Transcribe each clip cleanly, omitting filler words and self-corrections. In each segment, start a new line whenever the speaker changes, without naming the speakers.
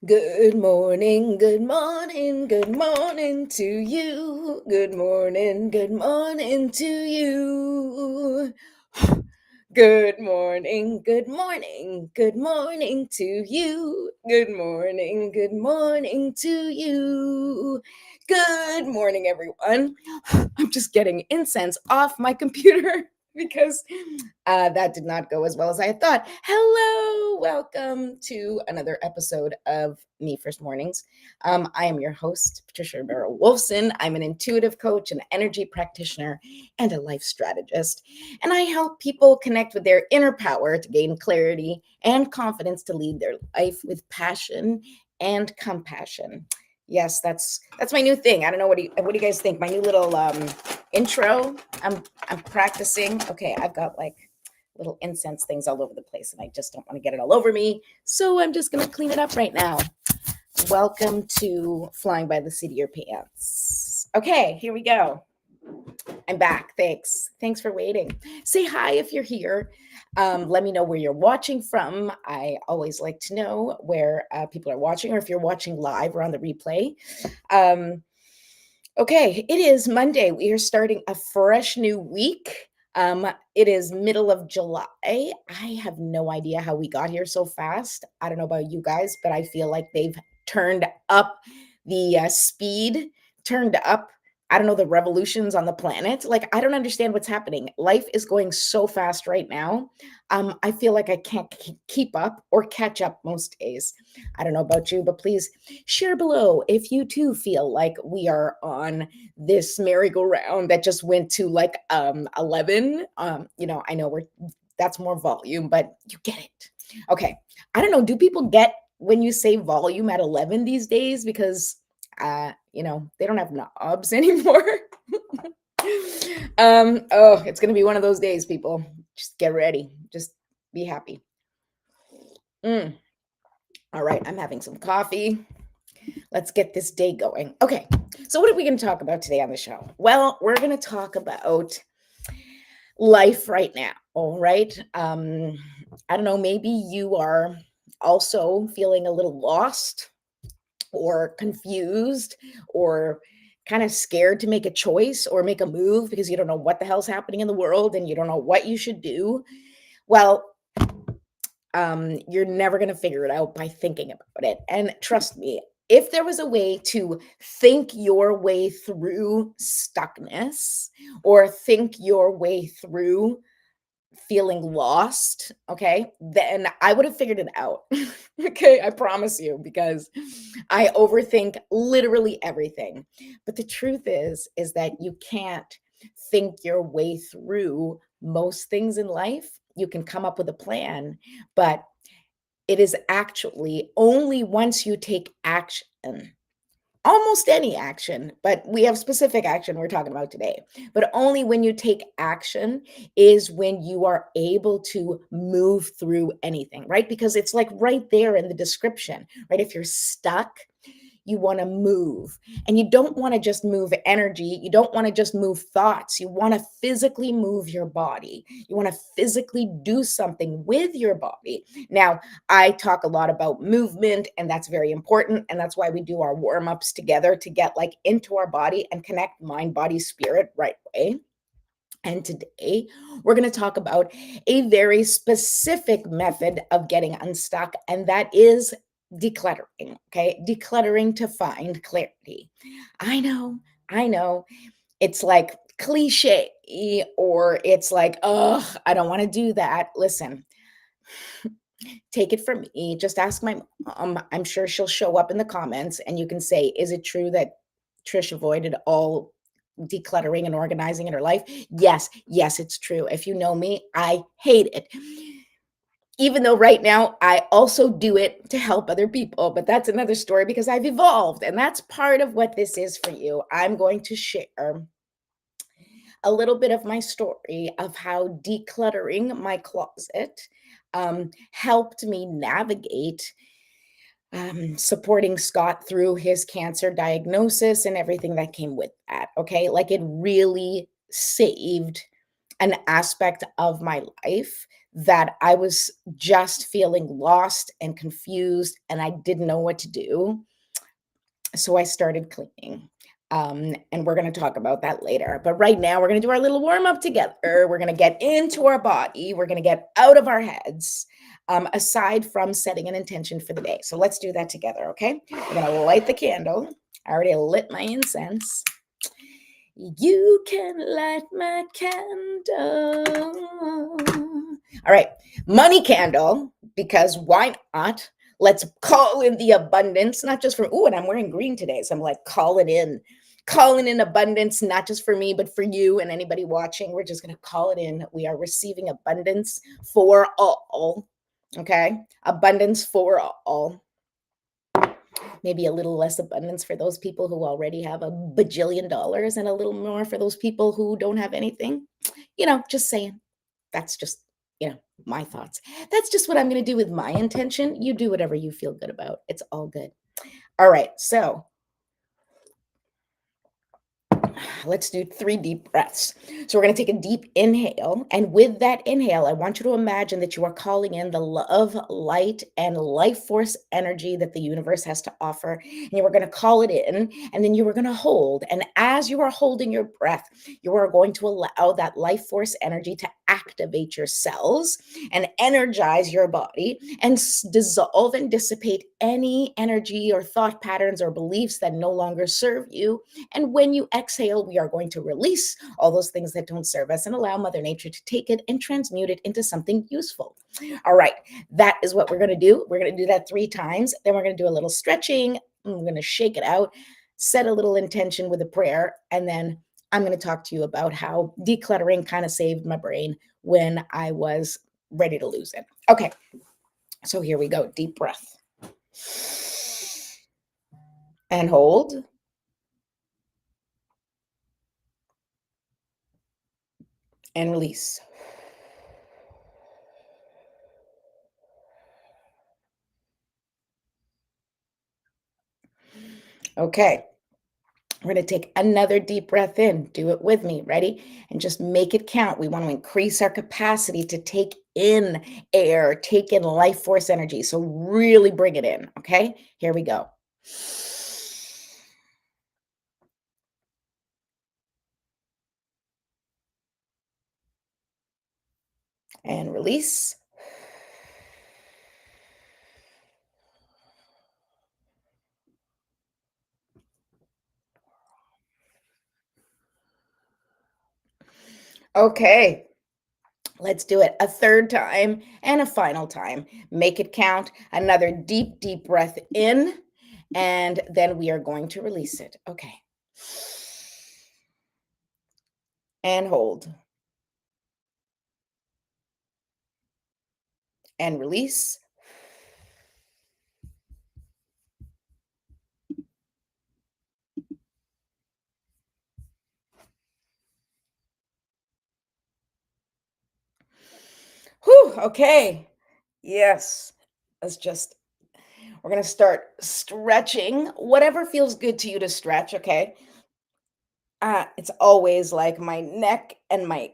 Good morning, good morning, good morning to you. Good morning to you. Good morning, good morning, good morning to you. Good morning to you. Good morning, everyone. I'm just getting incense off my computer because that did not go as well as I had thought. Hello, welcome to another episode of Me First Mornings. I am your host, Patricia Rivera Wolfson. I'm an intuitive coach, an energy practitioner, and a life strategist. And I help people connect with their inner power to gain clarity and confidence to lead their life with passion and compassion. Yes, that's my new thing. I don't know what do you guys think? My new little intro. I'm practicing. Okay, I've got like little incense things all over the place and I just don't want to get it all over me. So I'm just going to clean it up right now. Welcome to Flying by the Seat of Your Pants. Okay, here we go. I'm back. Thanks for waiting. Say hi if you're here. Let me know where you're watching from. I always like to know where people are watching, or if you're watching live or on the replay. Um, Okay, it is Monday. We are starting a fresh new week. It is middle of July. I have no idea how we got here so fast. I don't know about you guys, but I feel like they've turned up the speed, turned up, I don't know, the revolutions on the planet. Like, I don't understand what's happening. Life is going so fast right now. I feel like I can't keep up or catch up most days. I don't know about you, but please share below if you too feel like we are on this merry-go-round that just went to like 11. I know that's more volume, but you get it. Okay. I don't know. Do people get when you say volume at 11 these days? Because they don't have knobs anymore. Oh, it's gonna be one of those days, people. Just get ready. Just be happy. All right, I'm having some coffee. Let's get this day going. Okay, so what are we going to talk about today on the show? Well, we're going to talk about life right now. All right. I don't know, maybe you are also feeling a little lost or confused or kind of scared to make a choice or make a move because you don't know what the hell's happening in the world and you don't know what you should do. Well, you're never going to figure it out by thinking about it. And trust me, if there was a way to think your way through stuckness or think your way through feeling lost, okay, then I would have figured it out. Okay, I promise you, because I overthink literally everything. But the truth is that you can't think your way through most things in life. You can come up with a plan, but it is actually only once you take action, almost any action, but we have specific action we're talking about today. But only when you take action is when you are able to move through anything, right? Because it's like right there in the description, right? If you're stuck, you want to move, and you don't want to just move energy. You don't want to just move thoughts. You want to physically move your body. You want to physically do something with your body. Now, I talk a lot about movement, and that's very important. And that's why we do our warm ups together to get like into our body and connect mind, body, spirit right away. And today we're going to talk about a very specific method of getting unstuck, and that is decluttering. Okay. Decluttering to find clarity. I know. It's like cliche, or it's like, oh, I don't want to do that. Listen, take it from me. Just ask my mom. I'm sure she'll show up in the comments and you can say, is it true that Trish avoided all decluttering and organizing in her life? Yes, it's true. If you know me, I hate it. Even though right now I also do it to help other people, but that's another story because I've evolved, and that's part of what this is for you. I'm going to share a little bit of my story of how decluttering my closet helped me navigate supporting Scott through his cancer diagnosis and everything that came with that. Okay. Like, it really saved an aspect of my life that I was just feeling lost and confused and I didn't know what to do. So I started cleaning. And we're going to talk about that later. But right now, we're going to do our little warm up together. We're going to get into our body. We're going to get out of our heads, aside from setting an intention for the day. So let's do that together, okay? We're going to light the candle. I already lit my incense. You can light my candle. All right, money candle, because why not? Let's call in the abundance, not just for, and I'm wearing green today. So I'm like, calling in abundance, not just for me, but for you and anybody watching. We're just going to call it in. We are receiving abundance for all. Okay. Abundance for all. Maybe a little less abundance for those people who already have a bajillion dollars and a little more for those people who don't have anything. Just saying. That's just, my thoughts. That's just what I'm going to do with my intention. You do whatever you feel good about. It's all good. All right. So let's do 3 deep breaths. So we're going to take a deep inhale. And with that inhale, I want you to imagine that you are calling in the love, light, and life force energy that the universe has to offer. And you are going to call it in, and then you are going to hold. And as you are holding your breath, you are going to allow that life force energy to activate your cells and energize your body and dissolve and dissipate any energy or thought patterns or beliefs that no longer serve you. And when you exhale, we are going to release all those things that don't serve us and allow Mother Nature to take it and transmute it into something useful. All right, that is what we're going to do. We're going to do that 3 times. Then we're going to do a little stretching. We're going to shake it out, set a little intention with a prayer, and then I'm going to talk to you about how decluttering kind of saved my brain when I was ready to lose it. Okay, so here we go. Deep breath. And hold. And release. Okay. We're going to take another deep breath in. Do it with me. Ready? And just make it count. We want to increase our capacity to take in air, take in life force energy. So really bring it in. Okay. Here we go. And release. Okay. Let's do it a 3rd time and a final time. Make it count. Another deep, deep breath in, and then we are going to release it. Okay. And hold. And release. Whew, okay. Yes. We're going to start stretching. Whatever feels good to you to stretch, okay? It's always like my neck and my,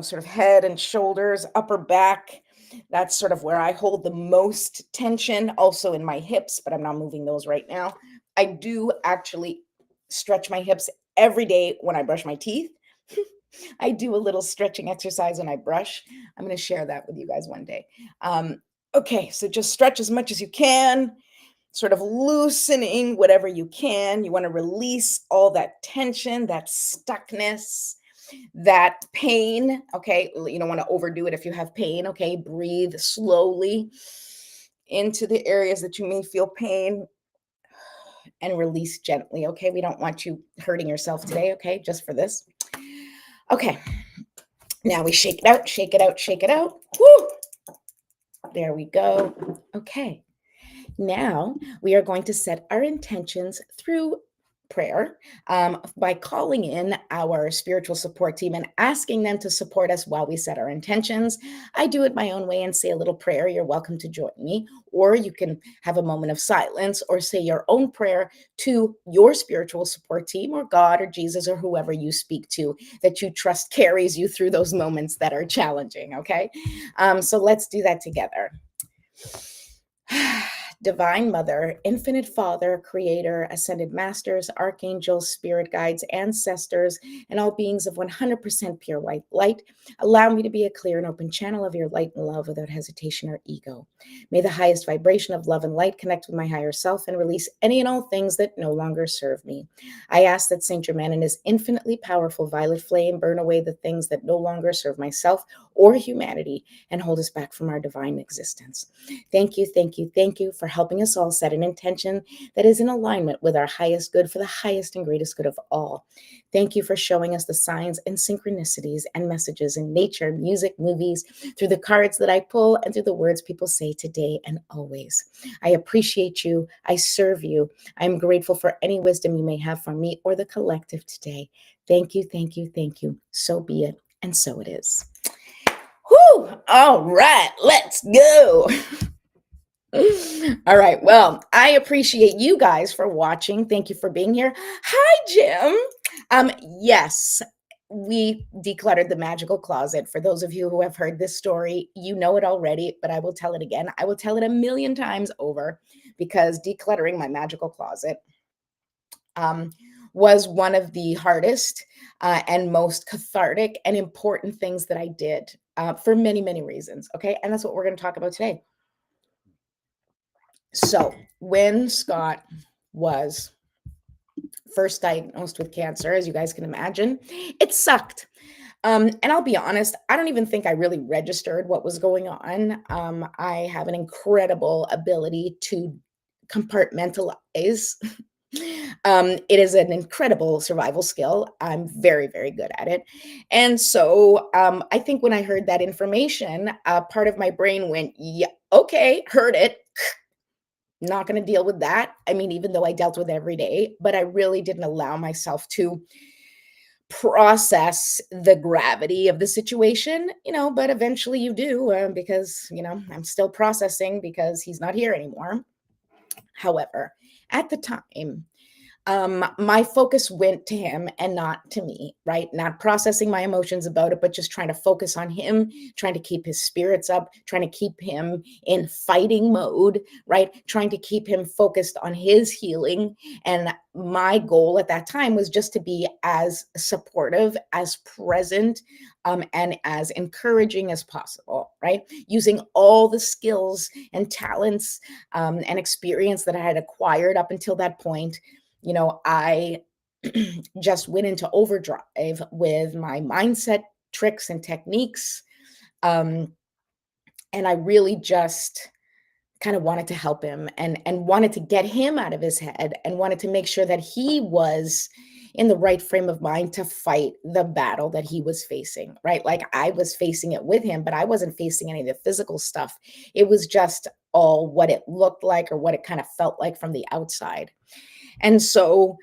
sort of head and shoulders, upper back. That's sort of where I hold the most tension, also in my hips, but I'm not moving those right now. I do actually stretch my hips every day when I brush my teeth. I do a little stretching exercise when I brush. I'm going to share that with you guys one day. Okay, so just stretch as much as you can, sort of loosening whatever you can. You want to release all that tension, that stuckness, that pain. Okay, you don't want to overdo it if you have pain. Okay, breathe slowly into the areas that you may feel pain and release gently. Okay, we don't want you hurting yourself today. Okay, just for this. Okay, now we shake it out, shake it out, shake it out. Woo! There we go. Okay. Now we are going to set our intentions through prayer by calling in our spiritual support team and asking them to support us while we set our intentions. I do it my own way and say a little prayer. You're welcome to join me, or you can have a moment of silence or say your own prayer to your spiritual support team or God or Jesus or whoever you speak to that you trust carries you through those moments that are challenging. Okay. So let's do that together. Divine Mother, Infinite Father, Creator, Ascended Masters, Archangels, Spirit Guides, Ancestors, and all beings of 100% pure white light, allow me to be a clear and open channel of your light and love without hesitation or ego. May the highest vibration of love and light connect with my higher self and release any and all things that no longer serve me. I ask that Saint Germain and his infinitely powerful violet flame burn away the things that no longer serve myself or humanity and hold us back from our divine existence. Thank you, thank you, thank you for helping us all set an intention that is in alignment with our highest good for the highest and greatest good of all. Thank you for showing us the signs and synchronicities and messages in nature, music, movies, through the cards that I pull, and through the words people say today and always. I appreciate you. I serve you. I'm grateful for any wisdom you may have for me or the collective today. Thank you, thank you, thank you. So be it, and so it is. Whew! All right, let's go. All right. Well, I appreciate you guys for watching. Thank you for being here. Hi, Jim. Yes, we decluttered the magical closet. For those of you who have heard this story, you know it already, but I will tell it again. I will tell it a million times over because decluttering my magical closet was one of the hardest and most cathartic and important things that I did for many, many reasons. Okay. And that's what we're going to talk about today. So when Scott was first diagnosed with cancer, as you guys can imagine, it sucked. And I'll be honest, I don't even think I really registered what was going on. I have an incredible ability to compartmentalize. It is an incredible survival skill. I'm very, very good at it. And so I think when I heard that information, part of my brain went, yeah, okay, heard it. Not going to deal with that. I mean, even though I dealt with it every day, but I really didn't allow myself to process the gravity of the situation, but eventually you do because, I'm still processing because he's not here anymore. However, at the time, my focus went to him and not to me, right? Not processing my emotions about it, but just trying to focus on him, trying to keep his spirits up, trying to keep him in fighting mode, right? Trying to keep him focused on his healing. And my goal at that time was just to be as supportive, as present, and as encouraging as possible, right? Using all the skills and talents and experience that I had acquired up until that point. I just went into overdrive with my mindset tricks and techniques. And I really just kind of wanted to help him and wanted to get him out of his head and wanted to make sure that he was in the right frame of mind to fight the battle that he was facing, right? Like I was facing it with him, but I wasn't facing any of the physical stuff. It was just all what it looked like or what it kind of felt like from the outside. And so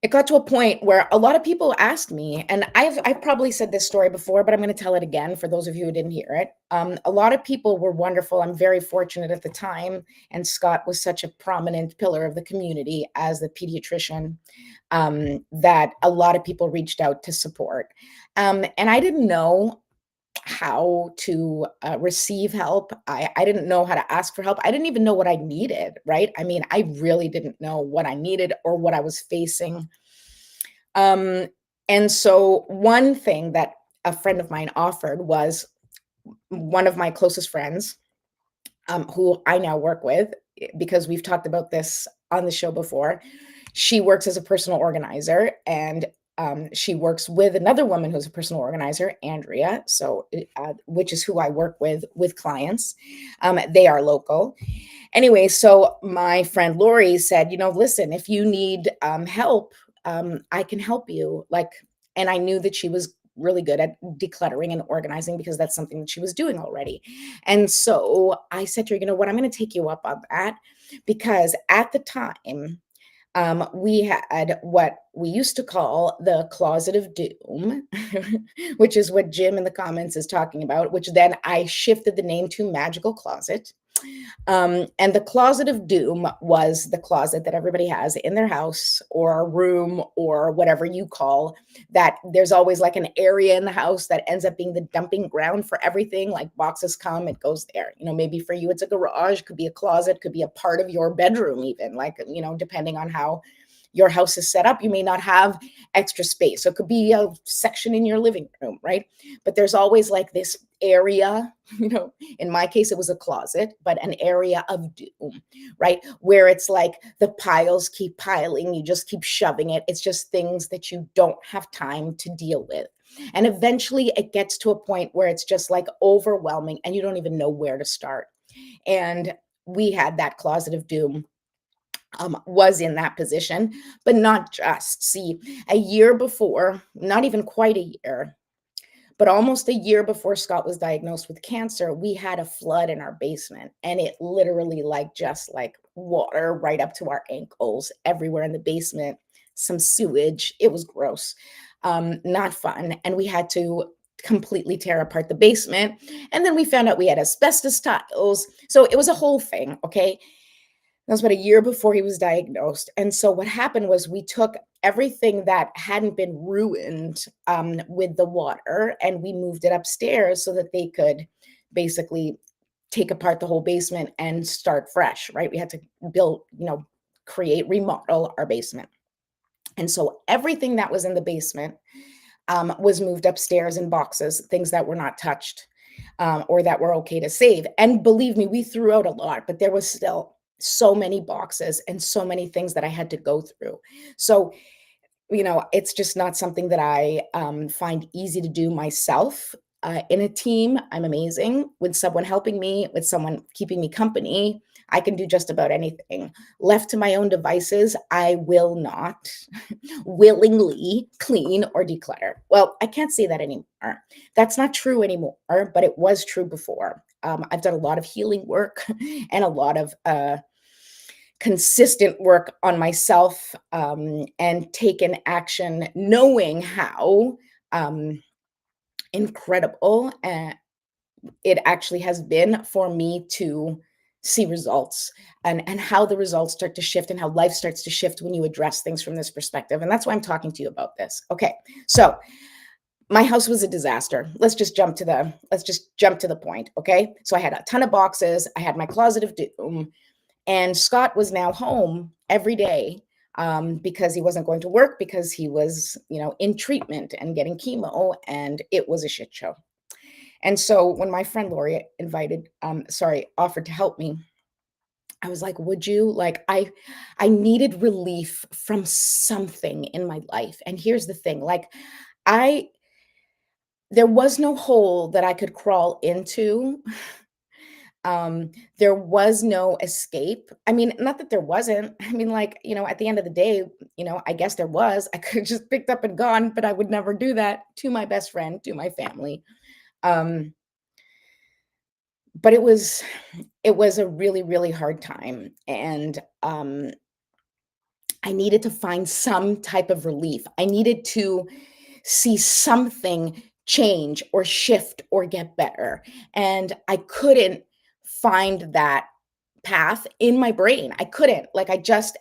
it got to a point where a lot of people asked me, and I've probably said this story before, but I'm going to tell it again for those of you who didn't hear it. A lot of people were wonderful. I'm very fortunate at the time, and Scott was such a prominent pillar of the community as the pediatrician that a lot of people reached out to support. And I didn't know how to receive help. I didn't know how to ask for help. I didn't even know what I needed, right? I mean, I really didn't know what I needed or what I was facing. And so one thing that a friend of mine offered was one of my closest friends, who I now work with, because we've talked about this on the show before. She works as a personal organizer, and she works with another woman who's a personal organizer, Andrea, which is who I work with clients. They are local. Anyway, so my friend Lori said, listen, if you need help, I can help you. And I knew that she was really good at decluttering and organizing because that's something that she was doing already. And so I said to her, you know what, I'm going to take you up on that because at the time, We had what we used to call the closet of doom, which is what Jim in the comments is talking about, which then I shifted the name to magical closet. And the closet of doom was the closet that everybody has in their house or a room or whatever you call that. There's always like an area in the house that ends up being the dumping ground for everything. Like boxes come, it goes there. Maybe for you, it's a garage, could be a closet, could be a part of your bedroom, even like, depending on how your house is set up, you may not have extra space. So it could be a section in your living room, right? But there's always like this area, in my case, it was a closet, but an area of doom, right? Where it's like the piles keep piling, you just keep shoving it. It's just things that you don't have time to deal with. And eventually it gets to a point where it's just like overwhelming and you don't even know where to start. And we had that closet of doom was in that position, but not just. See, a year before, not even quite a year, but almost a year before Scott was diagnosed with cancer, we had a flood in our basement and it literally just like water right up to our ankles everywhere in the basement, some sewage. It was gross. Not fun. And we had to completely tear apart the basement. And then we found out we had asbestos tiles. So it was a whole thing. Okay. That was about a year before he was diagnosed. And so what happened was we took everything that hadn't been ruined with the water and we moved it upstairs so that they could basically take apart the whole basement and start fresh, right? We had to build, remodel our basement. And so everything that was in the basement was moved upstairs in boxes, things that were not touched or that were okay to save. And believe me, we threw out a lot, but there was still so many boxes and so many things that I had to go through. So, it's just not something that I find easy to do myself. In a team, I'm amazing. With someone helping me, with someone keeping me company, I can do just about anything. Left to my own devices, I will not willingly clean or declutter. Well, I can't say that anymore. That's not true anymore, but it was true before. I've done a lot of healing work and a lot of consistent work on myself and taken action, knowing how incredible it actually has been for me to see results and how the results start to shift and how life starts to shift when you address things from this perspective. And that's why I'm talking to you about this. Okay. So my house was a disaster. Let's just jump to the point. Okay. So I had a ton of boxes. I had my closet of doom. And Scott was now home every day because he wasn't going to work because he was, in treatment and getting chemo, and it was a shit show. And so when my friend Lori offered to help me, I was like, "Would you?" Like, I needed relief from something in my life. And here's the thing, like, I there was no hole that I could crawl into. There was no escape. I mean, not that there wasn't. I mean, like, at the end of the day, I guess there was. I could have just picked up and gone, but I would never do that to my best friend, to my family. Um, but it was a really, really hard time. And I needed to find some type of relief. I needed to see something change or shift or get better. And I couldn't find that path in my brain. I couldn't. Like I just,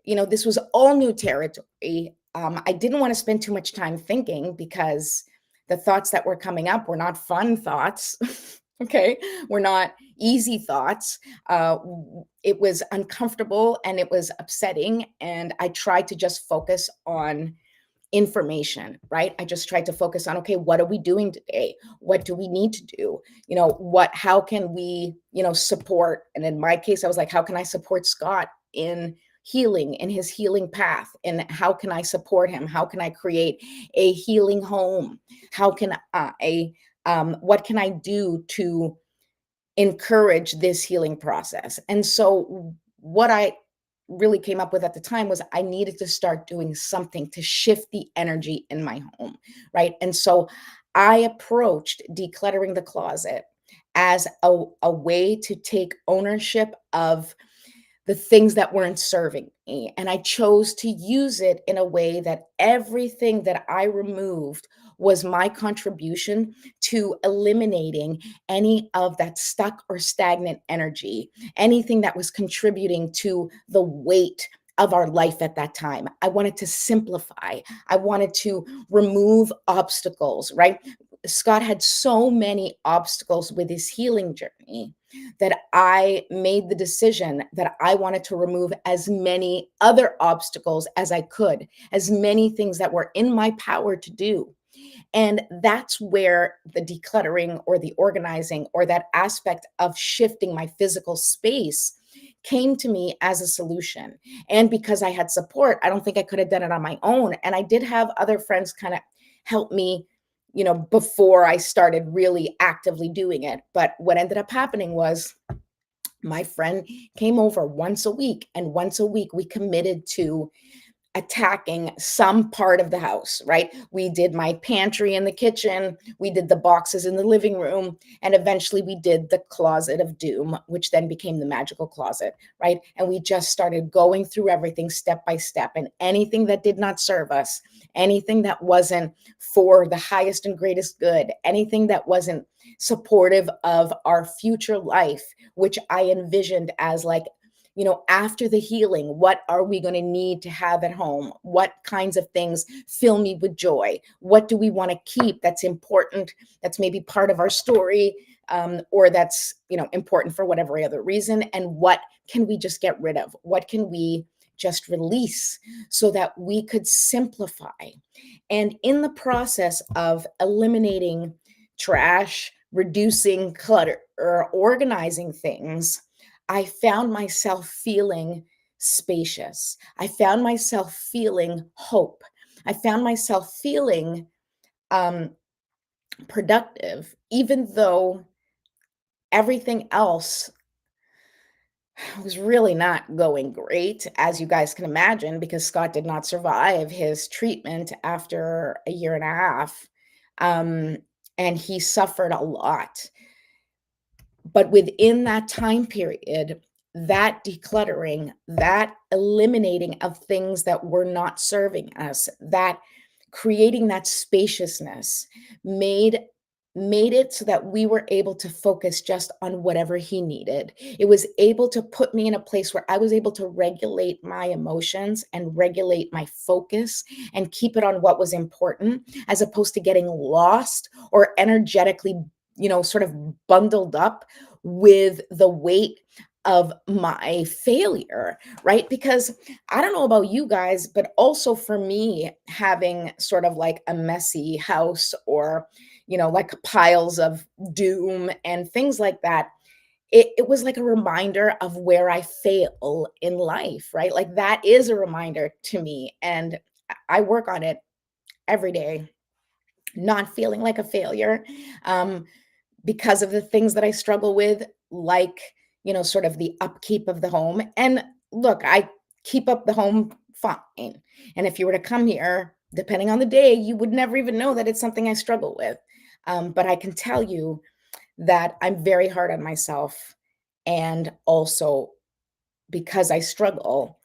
this was all new territory. I didn't want to spend too much time thinking because the thoughts that were coming up were not fun thoughts. Okay, were not easy thoughts. It was uncomfortable and it was upsetting. And I tried to just focus on information, right? I just tried to focus on, okay, what are we doing today? What do we need to do? How can we, support? And in my case, I was like, how can I support Scott in healing, in his healing path? And how can I support him? How can I create a healing home? What can I do to encourage this healing process? And so what I really came up with at the time was I needed to start doing something to shift the energy in my home, right? And so I approached decluttering the closet as a way to take ownership of the things that weren't serving me. And I chose to use it in a way that everything that I removed was my contribution to eliminating any of that stuck or stagnant energy, anything that was contributing to the weight of our life at that time. I wanted to simplify. I wanted to remove obstacles, right? Scott had so many obstacles with his healing journey that I made the decision that I wanted to remove as many other obstacles as I could, as many things that were in my power to do. And that's where the decluttering or the organizing or that aspect of shifting my physical space came to me as a solution. And because I had support, I don't think I could have done it on my own. And I did have other friends kind of help me, before I started really actively doing it. But what ended up happening was my friend came over once a week, and once a week we committed to attacking some part of the house, right? We did my pantry in the kitchen, we did the boxes in the living room, and eventually we did the closet of doom, which then became the magical closet, right? And we just started going through everything step by step, and anything that did not serve us, anything that wasn't for the highest and greatest good, anything that wasn't supportive of our future life, which I envisioned as like, after the healing, what are we going to need to have at home? What kinds of things fill me with joy? What do we want to keep that's important, that's maybe part of our story, or that's, important for whatever other reason? And what can we just get rid of? What can we just release so that we could simplify? And in the process of eliminating trash, reducing clutter, or organizing things, I found myself feeling spacious. I found myself feeling hope. I found myself feeling um, productive, even though everything else was really not going great, as you guys can imagine, because Scott did not survive his treatment after a year and a half. Um, and he suffered a lot. But within that time period, that decluttering, that eliminating of things that were not serving us, that creating that spaciousness made it so that we were able to focus just on whatever he needed. It was able to put me in a place where I was able to regulate my emotions and regulate my focus and keep it on what was important, as opposed to getting lost or energetically, sort of bundled up with the weight of my failure, right? Because I don't know about you guys, but also for me, having sort of like a messy house, or, like piles of doom and things like that, it was like a reminder of where I fail in life, right? Like that is a reminder to me. And I work on it every day, not feeling like a failure. Um, because of the things that I struggle with, like, sort of the upkeep of the home. And look, I keep up the home fine. And if you were to come here, depending on the day, you would never even know that it's something I struggle with. But I can tell you that I'm very hard on myself. And also, because I struggle,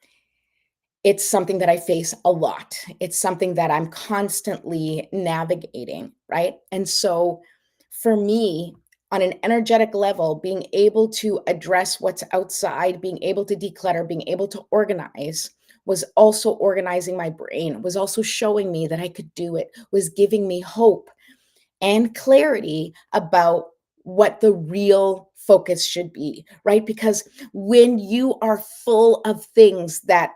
it's something that I face a lot. It's something that I'm constantly navigating, right? And so for me, on an energetic level, being able to address what's outside, being able to declutter, being able to organize was also organizing my brain, was also showing me that I could do it, was giving me hope and clarity about what the real focus should be, right? Because when you are full of things that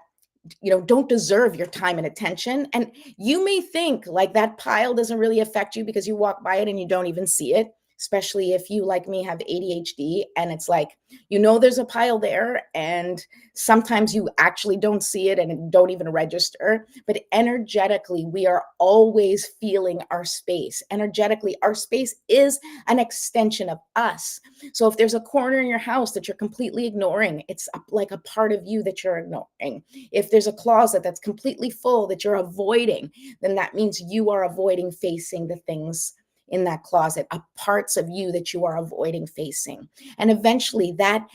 don't deserve your time and attention, and you may think like that pile doesn't really affect you because you walk by it and you don't even see it, especially if you, like me, have ADHD, and it's like, there's a pile there, and sometimes you actually don't see it and it don't even register. But energetically, we are always feeling our space. Energetically, our space is an extension of us. So if there's a corner in your house that you're completely ignoring, it's like a part of you that you're ignoring. If there's a closet that's completely full that you're avoiding, then that means you are avoiding facing the things in that closet, parts of you that you are avoiding facing. And eventually that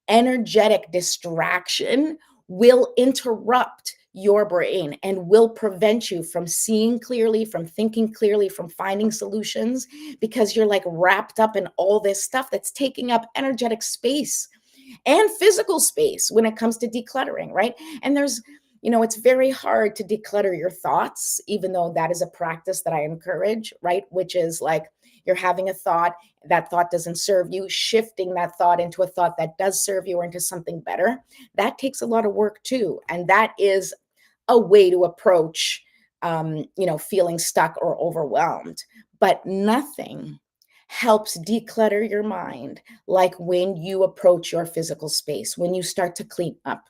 energetic distraction will interrupt your brain and will prevent you from seeing clearly, from thinking clearly, from finding solutions, because you're like wrapped up in all this stuff that's taking up energetic space and physical space when it comes to decluttering, right? And it's very hard to declutter your thoughts, even though that is a practice that I encourage, right? Which is like you're having a thought, that thought doesn't serve you, shifting that thought into a thought that does serve you or into something better. That takes a lot of work too. And that is a way to approach, feeling stuck or overwhelmed. But nothing helps declutter your mind like when you approach your physical space, when you start to clean up,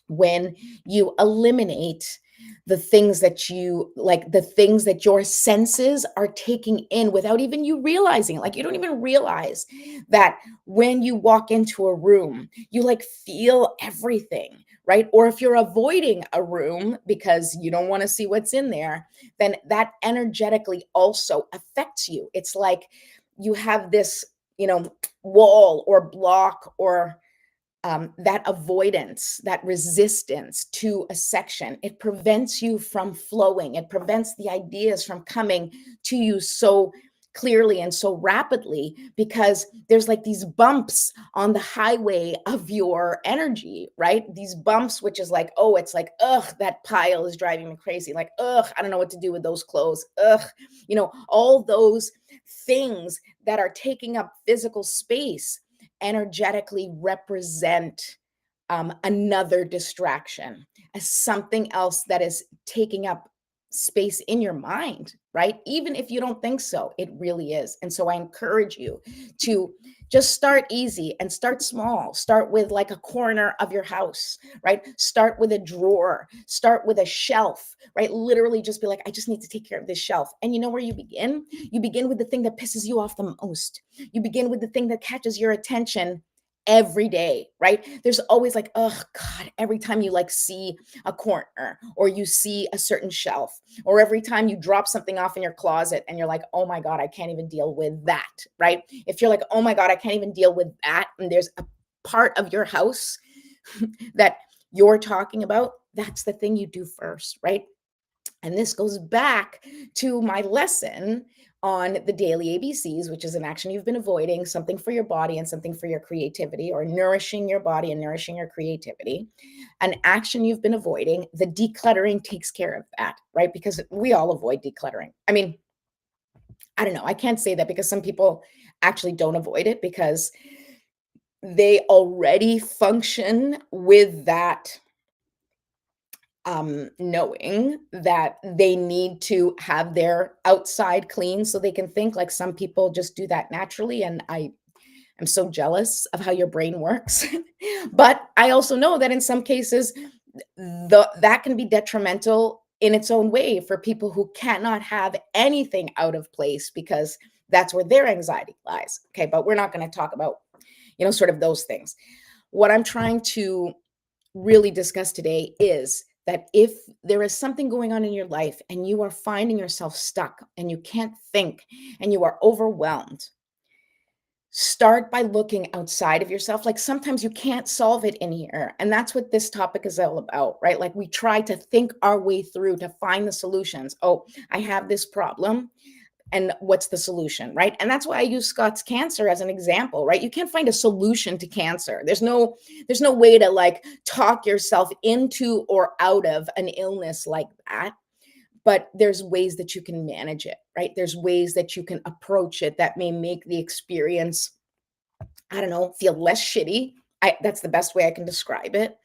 when you eliminate the things that you like, the things that your senses are taking in without even you realizing. Like, you don't even realize that when you walk into a room, you like feel everything, right? Or if you're avoiding a room because you don't want to see what's in there, then that energetically also affects you. It's like you have this, wall or block, or that avoidance, that resistance to a section. It prevents you from flowing. It prevents the ideas from coming to you so clearly and so rapidly, because there's like these bumps on the highway of your energy, right? These bumps, which is like, oh, it's like, ugh, that pile is driving me crazy. Like, ugh, I don't know what to do with those clothes. Ugh, all those things that are taking up physical space energetically represent another distraction, as something else that is taking up space in your mind, right? Even if you don't think so, it really is. And so I encourage you to just start easy and start small. Start with like a corner of your house, right? Start with a drawer, start with a shelf, right? Literally just be like, I just need to take care of this shelf. And you know where you begin? You begin with the thing that pisses you off the most. You begin with the thing that catches your attention every day, right? There's always like, oh God, every time you like see a corner or you see a certain shelf, or every time you drop something off in your closet and you're like, oh my God, I can't even deal with that, right? If you're like, oh my God, I can't even deal with that, and there's a part of your house that you're talking about, that's the thing you do first, right? And this goes back to my lesson on the daily ABCs, which is an action you've been avoiding, something for your body and something for your creativity, or nourishing your body and nourishing your creativity. An action you've been avoiding, the decluttering takes care of that, right? Because we all avoid decluttering. I mean, I don't know. I can't say that, because some people actually don't avoid it because they already function with that knowing that they need to have their outside clean so they can think. Like, some people just do that naturally. And I am so jealous of how your brain works. But I also know that in some cases, that can be detrimental in its own way for people who cannot have anything out of place, because that's where their anxiety lies. Okay. But we're not going to talk about, sort of those things. What I'm trying to really discuss today is that if there is something going on in your life and you are finding yourself stuck and you can't think and you are overwhelmed, start by looking outside of yourself. Like, sometimes you can't solve it in here. And that's what this topic is all about, right? Like, we try to think our way through to find the solutions. Oh, I have this problem, and what's the solution, right? And that's why I use Scott's cancer as an example, right? You can't find a solution to cancer. There's no way to like talk yourself into or out of an illness like that. But there's ways that you can manage it, right? There's ways that you can approach it that may make the experience, I don't know, feel less shitty. That's the best way I can describe it.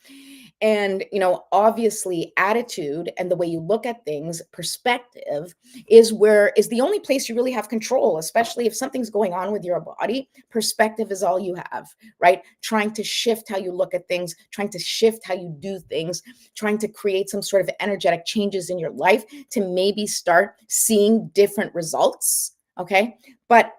And, obviously, attitude and the way you look at things, perspective, is the only place you really have control, especially if something's going on with your body. Perspective is all you have, right? Trying to shift how you look at things, trying to shift how you do things, trying to create some sort of energetic changes in your life to maybe start seeing different results. Okay. But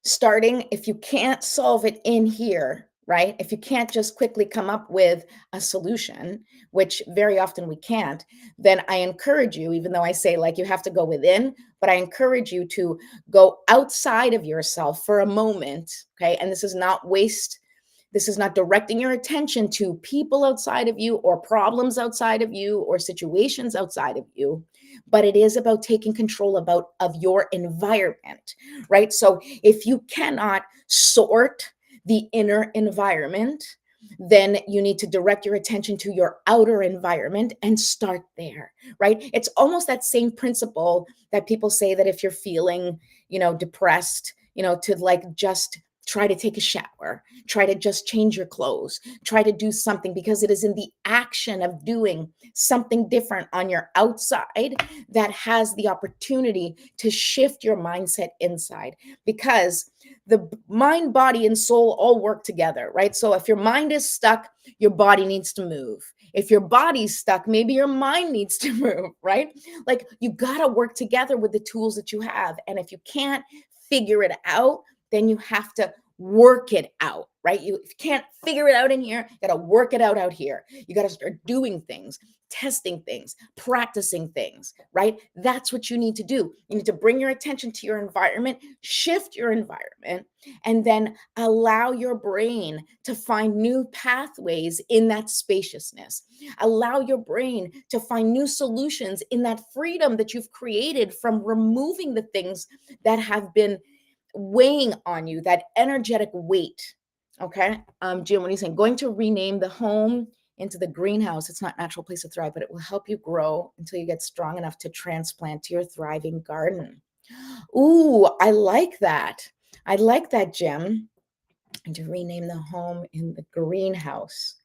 starting, if you can't solve it in here, right? If you can't just quickly come up with a solution, which very often we can't, then I encourage you, even though I say like you have to go within, but I encourage you to go outside of yourself for a moment. Okay. And this is not waste This is not directing your attention to people outside of you or problems outside of you or situations outside of you, but it is about taking control of your environment, right? So if you cannot sort the inner environment, then you need to direct your attention to your outer environment and start there, right? It's almost that same principle that people say that if you're feeling, depressed, to like just try to take a shower, try to just change your clothes, try to do something, because it is in the action of doing something different on your outside that has the opportunity to shift your mindset inside, because the mind, body, and soul all work together, right? So if your mind is stuck, your body needs to move. If your body's stuck, maybe your mind needs to move, right? Like, you got to work together with the tools that you have. And if you can't figure it out, then you have to work it out, right? If you can't figure it out in here, you got to work it out here. You got to start doing things, testing things, practicing things, right? That's what you need to do. You need to bring your attention to your environment, shift your environment, and then allow your brain to find new pathways in that spaciousness. Allow your brain to find new solutions in that freedom that you've created from removing the things that have been weighing on you, that energetic weight. Okay. Jim, what are you saying? Going to rename the home into the greenhouse. It's not a natural place to thrive, but it will help you grow until you get strong enough to transplant to your thriving garden. Ooh, I like that. I like that, Jim. And to rename the home in the greenhouse.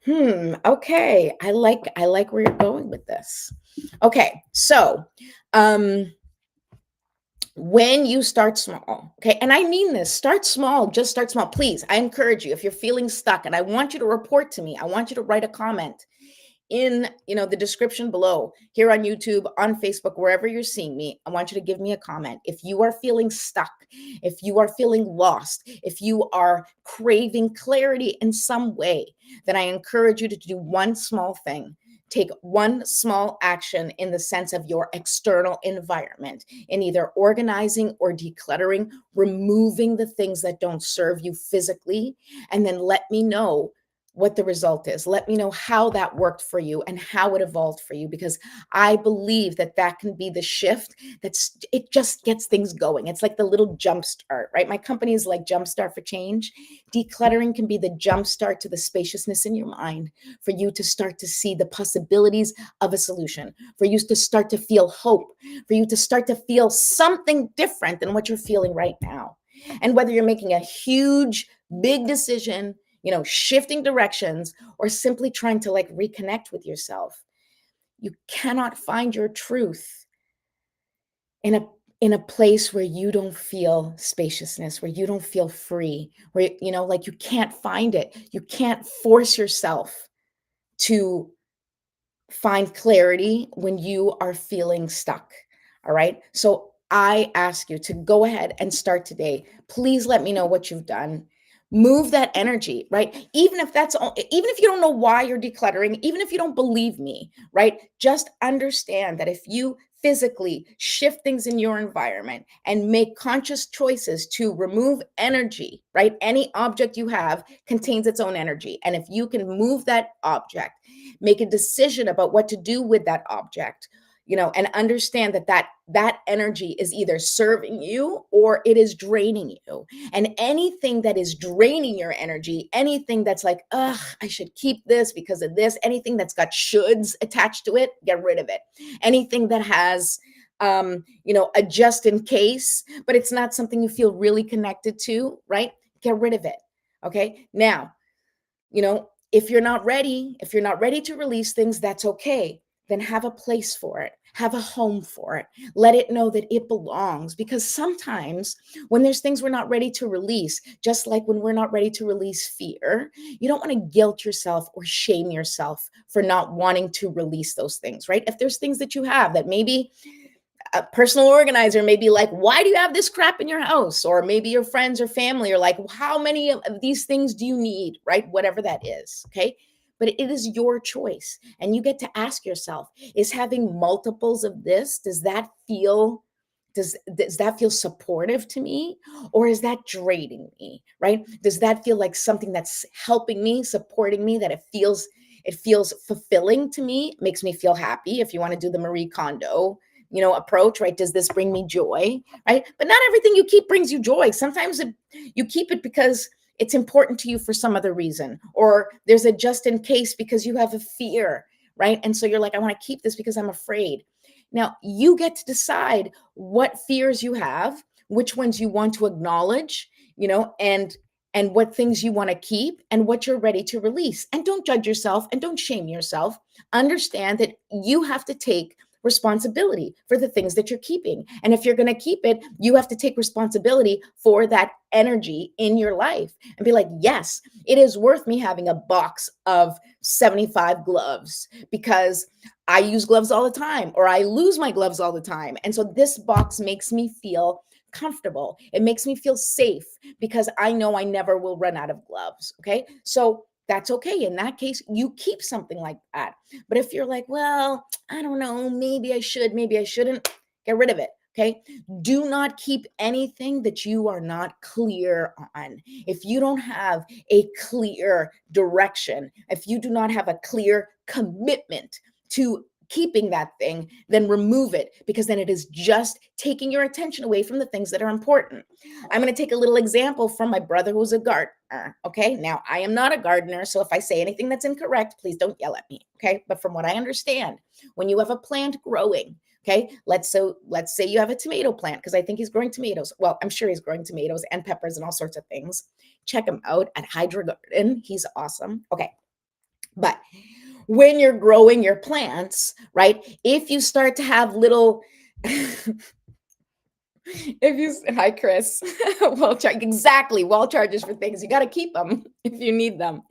Okay. I like where you're going with this. Okay. So, when you start small, okay, and I mean this, start small, just start small. Please, I encourage you, if you're feeling stuck, and I want you to report to me, I want you to write a comment in the description below, here on YouTube, on Facebook, wherever you're seeing me. I want you to give me a comment if you are feeling stuck, if you are feeling lost, if you are craving clarity in some way. Then I encourage you to do one small thing. Take one small action in the sense of your external environment, in either organizing or decluttering, removing the things that don't serve you physically, and then let me know what the result is. Let me know how that worked for you and how it evolved for you, because I believe that that can be the shift. It just gets things going. It's like the little jump start, right? My company is like Jumpstart for Change. Decluttering can be the jump start to the spaciousness in your mind, for you to start to see the possibilities of a solution, for you to start to feel hope, for you to start to feel something different than what you're feeling right now. And whether you're making a huge, big decision, shifting directions, or simply trying to like reconnect with yourself, you cannot find your truth in a place where you don't feel spaciousness, where you don't feel free, where like you can't find it. You can't force yourself to find clarity when you are feeling stuck. All right. So I ask you to go ahead and start today. Please let me know what you've done. Move that energy, right? Even if you don't know why you're decluttering, even if you don't believe me, right? Just understand that if you physically shift things in your environment and make conscious choices to remove energy, right? Any object you have contains its own energy. And if you can move that object, make a decision about what to do with that object, and understand that energy is either serving you or it is draining you. And anything that is draining your energy, anything that's like, ugh, I should keep this because of this, anything that's got shoulds attached to it, get rid of it. Anything that has a just in case, but it's not something you feel really connected to, right? Get rid of it. Okay. Now, if you're not ready to release things, that's okay. Then have a place for it, have a home for it. Let it know that it belongs, because sometimes when there's things we're not ready to release, just like when we're not ready to release fear, you don't want to guilt yourself or shame yourself for not wanting to release those things, right? If there's things that you have that maybe a personal organizer may be like, why do you have this crap in your house? Or maybe your friends or family are like, how many of these things do you need, right? Whatever that is, okay? But it is your choice. And you get to ask yourself, is having multiples of this, does that feel does that feel supportive to me, or is that draining me, right? Does that feel like something that's helping me, supporting me, that it feels fulfilling to me, makes me feel happy? If you want to do the Marie Kondo, approach, right? Does this bring me joy, right? But not everything you keep brings you joy. Sometimes you keep it because it's important to you for some other reason, or there's a just in case because you have a fear, right? And so you're like, I want to keep this because I'm afraid. Now, you get to decide what fears you have, which ones you want to acknowledge, and what things you want to keep and what you're ready to release. And don't judge yourself and don't shame yourself. Understand that you have to take responsibility for the things that you're keeping. And if you're going to keep it, you have to take responsibility for that energy in your life and be like, yes, it is worth me having a box of 75 gloves because I use gloves all the time, or I lose my gloves all the time. And so this box makes me feel comfortable. It makes me feel safe because I know I never will run out of gloves. Okay. So that's okay. In that case, you keep something like that. But if you're like, well, I don't know, maybe I should, maybe I shouldn't, get rid of it. Okay. Do not keep anything that you are not clear on. If you don't have a clear direction, if you do not have a clear commitment to keeping that thing, then remove it, because then it is just taking your attention away from the things that are important. I'm going to take a little example from my brother who's a gardener. Okay. Now, I am not a gardener, so if I say anything that's incorrect, please don't yell at me. Okay. But from what I understand, when you have a plant growing, okay, let's say you have a tomato plant, because I think he's growing tomatoes. Well, I'm sure he's growing tomatoes and peppers and all sorts of things. Check him out at Hydra Garden. He's awesome. Okay. But when you're growing your plants, right? If you start to have little, hi, Chris. Exactly. Wall charges for things. You got to keep them if you need them.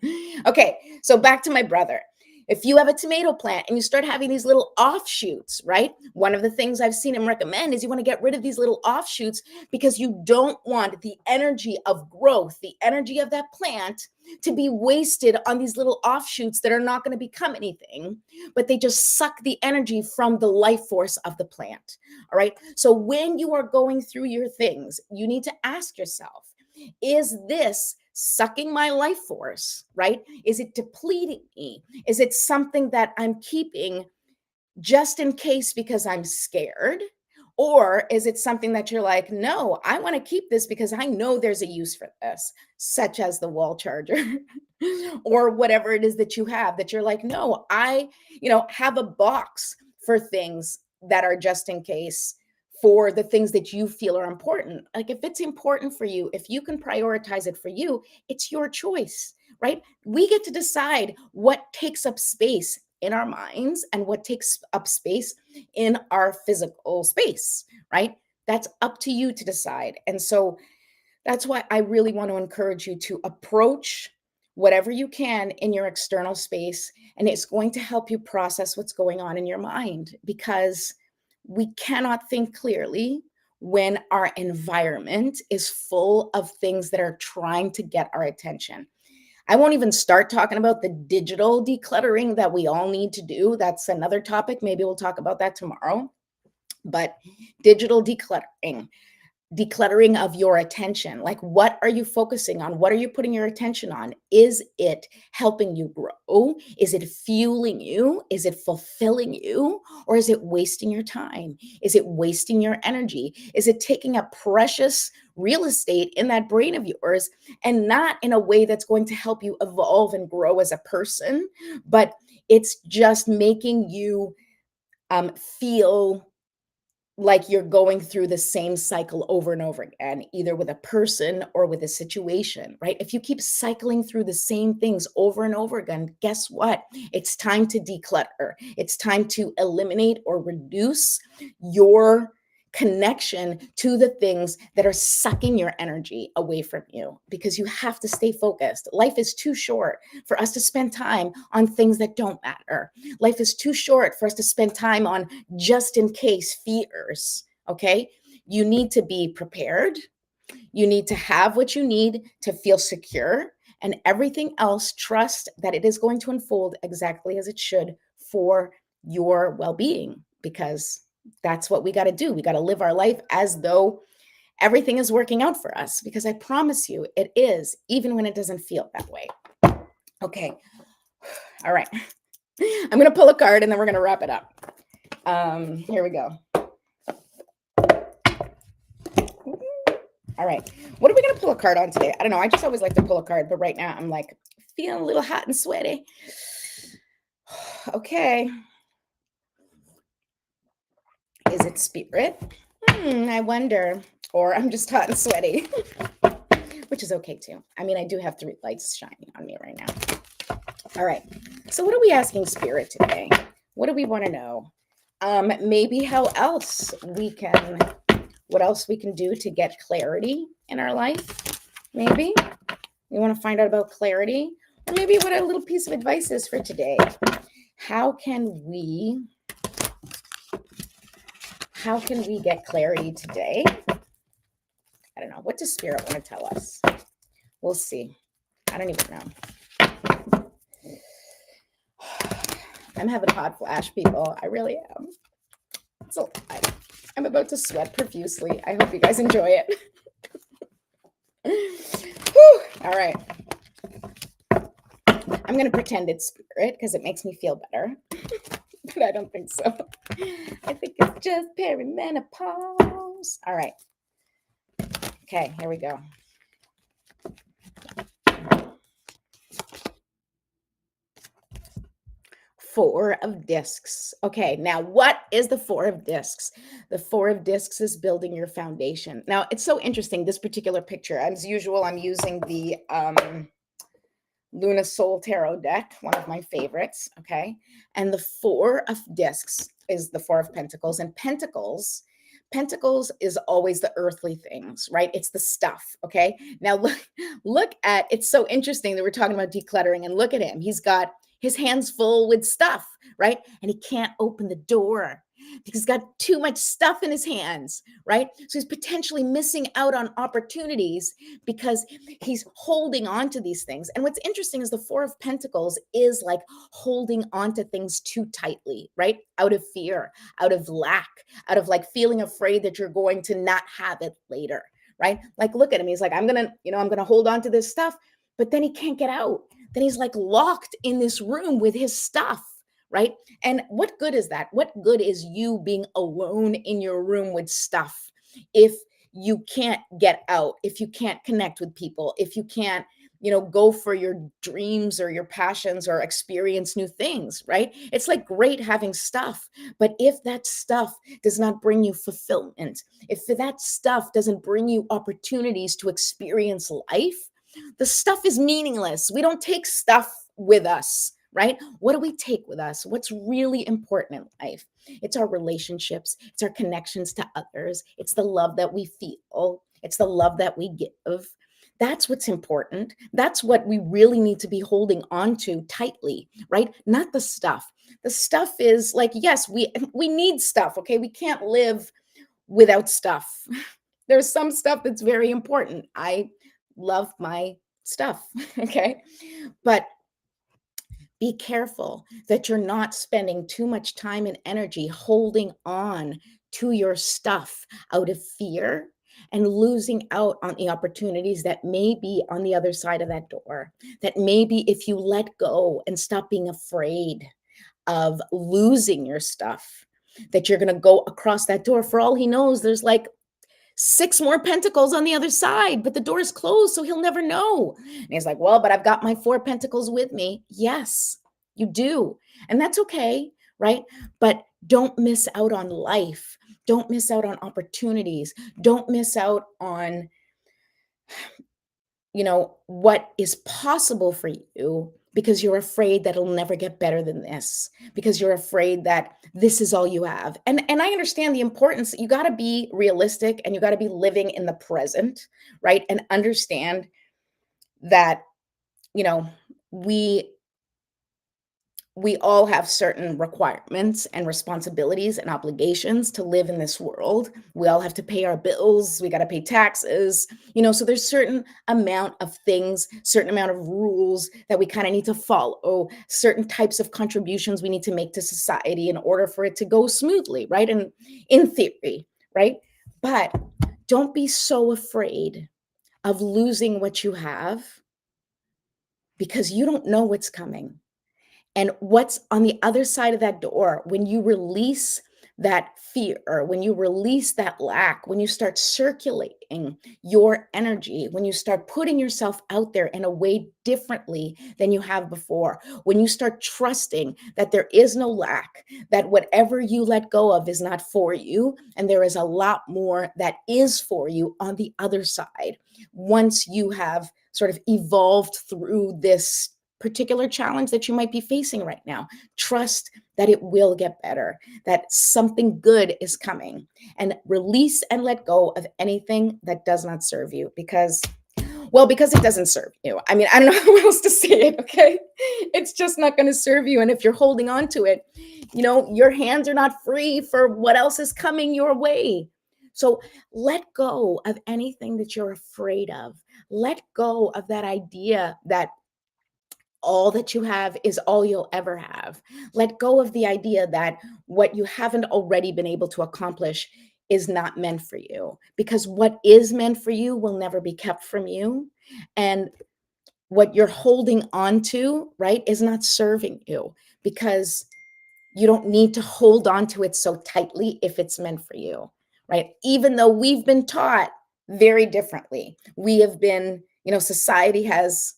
Okay. So back to my brother. If you have a tomato plant and you start having these little offshoots, right? One of the things I've seen him recommend is you want to get rid of these little offshoots, because you don't want the energy of growth, the energy of that plant, to be wasted on these little offshoots that are not going to become anything, but they just suck the energy from the life force of the plant. All right. So when you are going through your things, you need to ask yourself, is this sucking my life force, right? Is it depleting me? Is it something that I'm keeping just in case because I'm scared? Or is it something that you're like, no, I want to keep this because I know there's a use for this, such as the wall charger or whatever it is that you have, that you're like, no, I, have a box for things that are just in case, for the things that you feel are important. Like, if it's important for you, if you can prioritize it for you, it's your choice, right? We get to decide what takes up space in our minds and what takes up space in our physical space, right? That's up to you to decide. And so that's why I really want to encourage you to approach whatever you can in your external space, and it's going to help you process what's going on in your mind, because we cannot think clearly when our environment is full of things that are trying to get our attention. I won't even start talking about the digital decluttering that we all need to do. That's another topic. Maybe we'll talk about that tomorrow. But digital decluttering of your attention. Like, what are you focusing on? What are you putting your attention on? Is it helping you grow? Is it fueling you? Is it fulfilling you? Or is it wasting your time? Is it wasting your energy? Is it taking up precious real estate in that brain of yours, and not in a way that's going to help you evolve and grow as a person, but it's just making you feel like you're going through the same cycle over and over again, either with a person or with a situation, right? If you keep cycling through the same things over and over again, guess what? It's time to declutter. It's time to eliminate or reduce your connection to the things that are sucking your energy away from you, because you have to stay focused. Life is too short for us to spend time on things that don't matter. Life is too short for us to spend time on just in case fears. Okay. You need to be prepared. You need to have what you need to feel secure, and everything else, trust that it is going to unfold exactly as it should for your well being, because That's what we got to do. We got to live our life as though everything is working out for us, because I promise you it is, even when it doesn't feel that way. Okay. All right. I'm going to pull a card and then we're going to wrap it up. Here we go. All right. What are we going to pull a card on today? I don't know. I just always like to pull a card, but right now I'm like feeling a little hot and sweaty. Okay. Is it spirit? I wonder. Or I'm just hot and sweaty, which is okay too. I mean, I do have 3 lights shining on me right now. All right. So what are we asking spirit today? What do we want to know? Maybe what else we can do to get clarity in our life. Maybe we want to find out about clarity, or maybe what a little piece of advice is for today. How can we get clarity today? I don't know. What does spirit want to tell us? We'll see. I don't even know. I'm having hot flash, people. I really am. So I'm about to sweat profusely. I hope you guys enjoy it. Whew. All right. I'm going to pretend it's spirit because it makes me feel better. But I don't think so. I think it's just perimenopause. All right. Okay, here we go. Four of discs. Okay, now what is the Four of discs? The Four of discs is building your foundation. Now, it's so interesting, this particular picture. As usual, I'm using the Luna Soul Tarot deck, one of my favorites, okay? And the Four of discs is the Four of Pentacles. And Pentacles is always the earthly things, right? It's the stuff, okay? Now, look at, it's so interesting that we're talking about decluttering, and look at him. He's got his hands full with stuff, right? And he can't open the door because he's got too much stuff in his hands, right? So he's potentially missing out on opportunities because he's holding on to these things. And what's interesting is the Four of Pentacles is like holding on to things too tightly, right? Out of fear, out of lack, out of like feeling afraid that you're going to not have it later, right? Like, look at him. He's like, I'm going to hold on to this stuff, but then he can't get out. Then he's like locked in this room with his stuff, right? And what good is that? What good is you being alone in your room with stuff if you can't get out, if you can't connect with people, if you can't, go for your dreams or your passions or experience new things, right? It's like great having stuff, but if that stuff does not bring you fulfillment, if that stuff doesn't bring you opportunities to experience life, the stuff is meaningless. We don't take stuff with us, right? What do we take with us? What's really important in life? It's our relationships, it's our connections to others, it's the love that we feel, it's the love that we give. That's what's important. That's what we really need to be holding on to tightly, right? Not the stuff. The stuff is like, yes, we need stuff, okay? We can't live without stuff. There's some stuff that's very important. I love my stuff, okay? But be careful that you're not spending too much time and energy holding on to your stuff out of fear and losing out on the opportunities that may be on the other side of that door. That maybe if you let go and stop being afraid of losing your stuff, that you're going to go across that door. For all he knows, there's like 6 more pentacles on the other side, but the door is closed, so he'll never know. And he's like, well, but I've got my 4 pentacles with me. Yes, you do. And that's okay, right? But don't miss out on life. Don't miss out on opportunities. Don't miss out on, what is possible for you because you're afraid that it'll never get better than this, because you're afraid that this is all you have. And I understand the importance. You got to be realistic and you got to be living in the present, right? And understand that, we we all have certain requirements and responsibilities and obligations to live in this world. We all have to pay our bills, we got to pay taxes, so there's certain amount of things, certain amount of rules that we kind of need to follow, certain types of contributions we need to make to society in order for it to go smoothly, right? And in theory, right? But don't be so afraid of losing what you have because you don't know what's coming. And what's on the other side of that door, when you release that fear, when you release that lack, when you start circulating your energy, when you start putting yourself out there in a way differently than you have before, when you start trusting that there is no lack, that whatever you let go of is not for you, and there is a lot more that is for you on the other side, once you have sort of evolved through this particular challenge that you might be facing right now. Trust that it will get better, that something good is coming, and release and let go of anything that does not serve you because it doesn't serve you. I mean, I don't know how else to say it, okay? It's just not going to serve you. And if you're holding on to it, your hands are not free for what else is coming your way. So let go of anything that you're afraid of. Let go of that idea that all that you have is all you'll ever have. Let go of the idea that what you haven't already been able to accomplish is not meant for you, because what is meant for you will never be kept from you. And what you're holding on to, right, is not serving you, because you don't need to hold on to it so tightly if it's meant for you, right? Even though we've been taught very differently, we have been, society has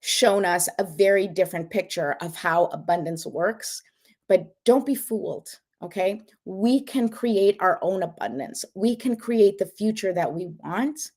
shown us a very different picture of how abundance works. But don't be fooled, okay? We can create our own abundance. We can create the future that we want,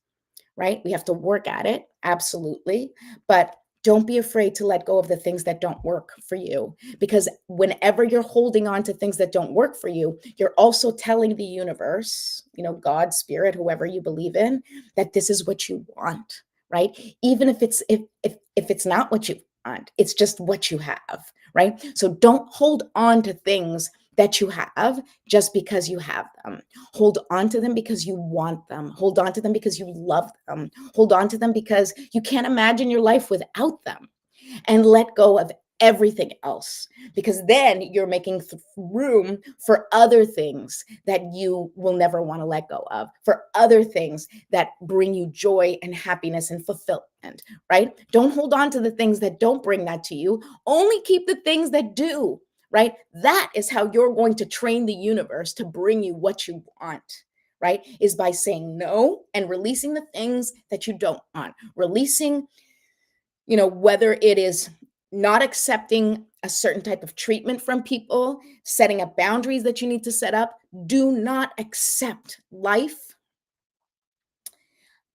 right? We have to work at it, absolutely. But don't be afraid to let go of the things that don't work for you, because whenever you're holding on to things that don't work for you, you're also telling the universe, God, spirit, whoever you believe in, that this is what you want, right? Even if it's not what you want, it's just what you have, right? So don't hold on to things that you have just because you have them. Hold on to them because you want them. Hold on to them because you love them. Hold on to them because you can't imagine your life without them. And let go of everything else, because then you're making room for other things that you will never want to let go of, for other things that bring you joy and happiness and fulfillment, right? Don't hold on to the things that don't bring that to you. Only keep the things that do, right? That is how you're going to train the universe to bring you what you want, right? Is by saying no and releasing the things that you don't want. Releasing, whether it is not accepting a certain type of treatment from people, setting up boundaries that you need to set up. Do not accept life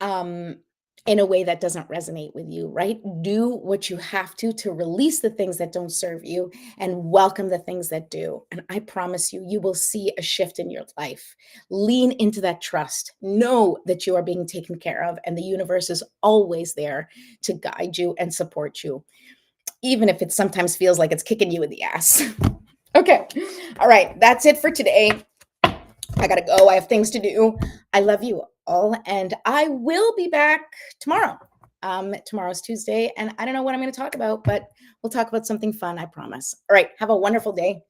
in a way that doesn't resonate with you, right? Do what you have to release the things that don't serve you and welcome the things that do. And I promise you, you will see a shift in your life. Lean into that trust. Know that you are being taken care of, and the universe is always there to guide you and support you, even if it sometimes feels like it's kicking you in the ass. Okay. All right. That's it for today. I got to go. I have things to do. I love you all. And I will be back tomorrow. Tomorrow's Tuesday. And I don't know what I'm going to talk about, but we'll talk about something fun. I promise. All right. Have a wonderful day.